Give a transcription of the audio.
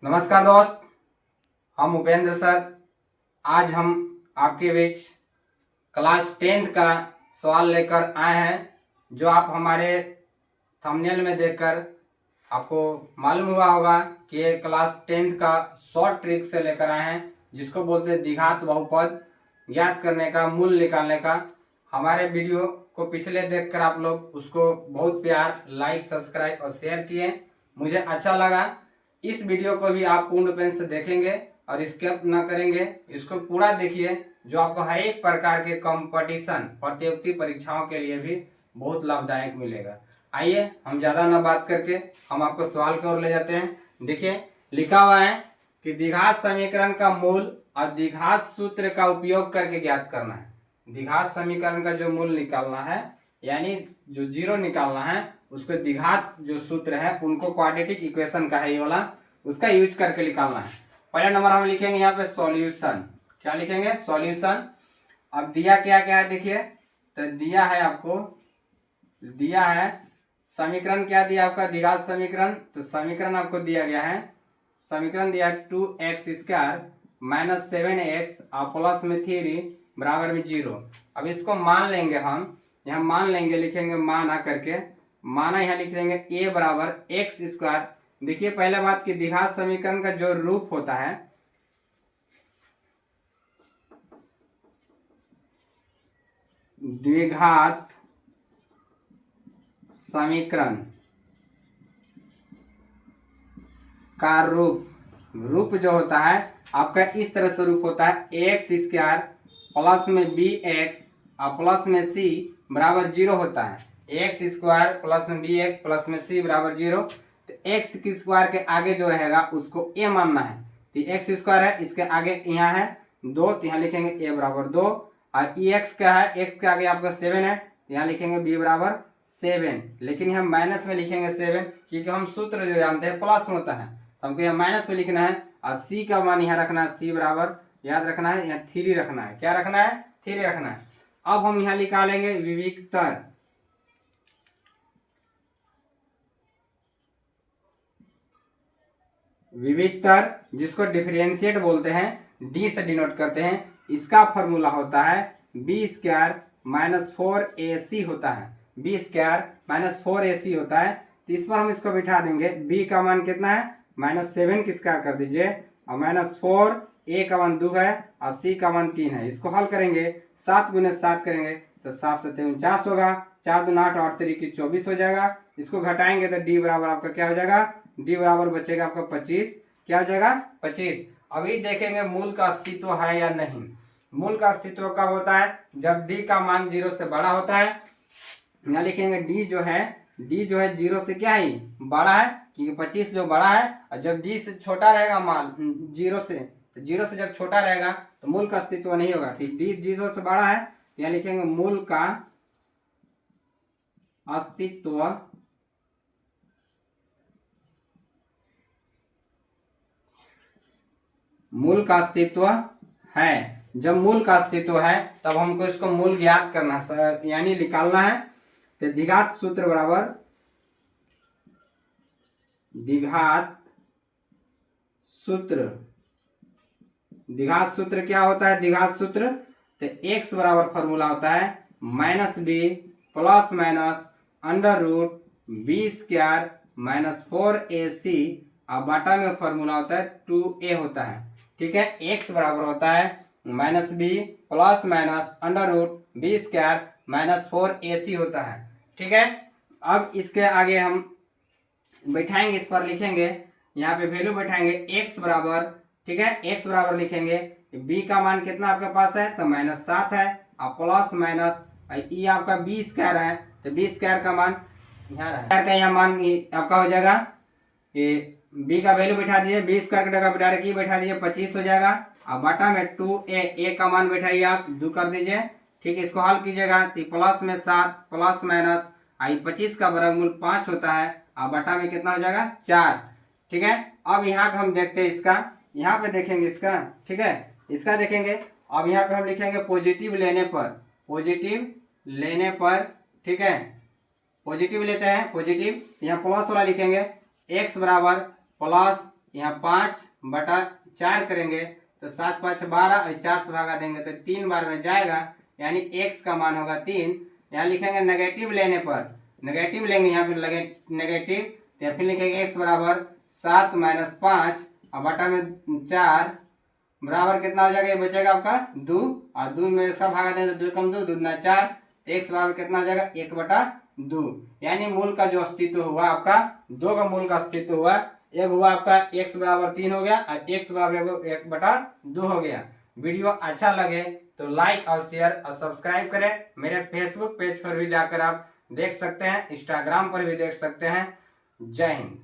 नमस्कार दोस्त, हम उपेंद्र सर। आज हम आपके बीच क्लास 10th का सवाल लेकर आए हैं, जो आप हमारे थंबनेल में देखकर आपको मालूम हुआ होगा कि ये क्लास 10th का शॉर्ट ट्रिक से लेकर आए हैं, जिसको बोलते हैं द्विघात बहुपद ज्ञात करने का, मूल निकालने का। हमारे वीडियो को पिछले देखकर आप लोग उसको बहुत प्यार, लाइक, सब्सक्राइब और शेयर किए, मुझे अच्छा लगा। इस वीडियो को भी आप पूर्ण पेन से देखेंगे और स्किप न करेंगे, इसको पूरा देखिए, जो आपको हर एक प्रकार के कंपटीशन प्रतियोगिता परीक्षाओं के लिए भी बहुत लाभदायक मिलेगा। आइए हम ज़्यादा न बात करके हम आपको सवाल की ओर ले जाते हैं। देखिए, लिखा हुआ है कि द्विघात समीकरण का मूल और द्विघात सूत्र का उपयोग करके ज्ञात करना है। द्विघात समीकरण का जो मूल निकालना है, यानी जो जीरो निकालना है, उसको द्विघात जो सूत्र है उनको क्वाड्रेटिक इक्वेशन का है ये वाला, उसका यूज करके निकालना है। पहला नंबर हम लिखेंगे यहाँ पे सॉल्यूशन। क्या लिखेंगे? सॉल्यूशन। अब दिया क्या क्या है देखिए, तो दिया है आपको, दिया है समीकरण, क्या दिया आपका? द्विघात समीकरण। तो समीकरण आपको दिया गया है, समीकरण दिया 2x² माइनस 7x और प्लस में 3 बराबर में 0। अब इसको मान लेंगे हम, यहाँ मान लेंगे, लिखेंगे माना करके, माना यहाँ लिख लेंगे a बराबर x²। देखिए पहले बात की, द्विघात समीकरण का जो रूप होता है, द्विघात समीकरण का रूप जो होता है आपका इस तरह से रूप होता है, x² प्लस में bx और प्लस में c बराबर 0 होता है। x² प्लस में bx प्लस में c बराबर 0। तो x की स्क्वायर के आगे जो रहेगा उसको a मानना है। तो x² है, इसके आगे यहाँ है 2, तो यहाँ लिखेंगे a बराबर 2। और ex क्या है? x के आगे आपका 7 है, तो यहाँ लिखेंगे b बराबर 7। लेकिन यहाँ माइनस में लिखेंगे 7, क्योंकि हम सूत्र जो जानते हैं प्लस में होता है, तो हमको यहाँ माइनस में लिखना है। और c का मान यहाँ रखना है, c बराबर याद रखना है, यहाँ 3 रखना है। क्या रखना है? 3 रखना है। अब हम यहाँ निकालेंगे विविक्तर। विविक्तर जिसको डिफरेंशिएट बोलते हैं, डी से डिनोट करते हैं, इसका फॉर्मूला होता है b² माइनस 4ac होता है। b² माइनस 4ac होता है। तो इस पर हम इसको बिठा देंगे। b का मान कितना है? -7 की स्क्वायर कर दीजिए, और -4, a का मान 2 है और c का मान 3 है। इसको हल करेंगे, 7 गुने 7 करेंगे तो 7 से 49 होगा, 4 दूना 8 और 3 की 24 हो जाएगा। इसको घटाएंगे तो d बराबर आपका क्या हो जाएगा? d बराबर बचेगा आपका 25। क्या हो जाएगा? 25। अभी देखेंगे मूल का अस्तित्व है या नहीं। मूल का अस्तित्व कब होता है? जब d का मान 0 से बड़ा होता है। यहाँ लिखेंगे d जो है 0 से क्या है? बड़ा है, क्योंकि 25 जो बड़ा है। और जब d से छोटा रहेगा मान 0 से, तो 0 से जब छोटा रहेगा तो मूल का अस्तित्व नहीं होगा। तो d 0 से बड़ा है, तो यहाँ लिखेंगे मूल का अस्तित्व है। जब मूल का अस्तित्व है तब हमको इसको मूल ज्ञात करना है, यानी निकालना है। तो द्विघात सूत्र बराबर, द्विघात सूत्र क्या होता है? द्विघात सूत्र तो x बराबर फॉर्मूला होता है -b plus minus √b² minus 4ac, और बाटा में फॉर्मूला होता है 2a होता है। ठीक है, x बराबर होता है -b plus minus √b² minus 4ac होता है। ठीक है, अब इसके आगे हम बैठाएंगे, इस पर लिखेंगे, यहाँ पे वैल्यू बैठाएंगे x बराबर, ठीक है, x बराबर लिखेंगे, b का मान कितना आपके पास है? तो -7 है, और प्लस माइनस ये आपका b² है, तो b² का मान यहाँ मान आपका हो जाएगा, ये b का वैल्यू बैठा दीजिए, b² की जगह डायरेक्ट बैठा दीजिए, 25 हो जाएगा। और बटा में 2a का मान बैठाइए, आप 2 कर दीजिए। ठीक है, इसको हल कीजिएगा तो प्लस में 7 प्लस माइनस 25 का वर्गमूल 5 होता है, और बटा में कितना हो जाएगा? 4। ठीक है, अब यहाँ पे हम देखते हैं इसका, यहाँ पे देखेंगे इसका। ठीक है, इसका देखेंगे। अब यहाँ पे हम लिखेंगे पॉजिटिव लेने पर, ठीक है, पॉजिटिव लेते हैं, पॉजिटिव, यहाँ प्लस वाला लिखेंगे, x बराबर प्लस यहाँ 5/4 करेंगे तो 7×5 = 12 और 4 से भागा देंगे तो 3 बार में जाएगा, यानी x का मान होगा 3। यहाँ लिखेंगे नेगेटिव लेने पर, नेगेटिव लेंगे यहाँ पे लगे नेगेटिव, तो फिर लिखेंगे x बराबर 7 - 5 और बटा में 4 बराबर कितना हो जाएगा, ये बचेगा आपका 2 और 2 में सब भागा देंगे तो 2 कम 2 दूना 4, x बराबर कितना हो जाएगा 1/2। यानी मूल का जो अस्तित्व हुआ आपका, 2 का मूल का अस्तित्व हुआ, एक हुआ आपका x बराबर 3 हो गया और x बराबर 1/2 हो गया। वीडियो अच्छा लगे तो लाइक और शेयर और सब्सक्राइब करें। मेरे फेसबुक पेज पर भी जाकर आप देख सकते हैं, इंस्टाग्राम पर भी देख सकते हैं। जय हिंद।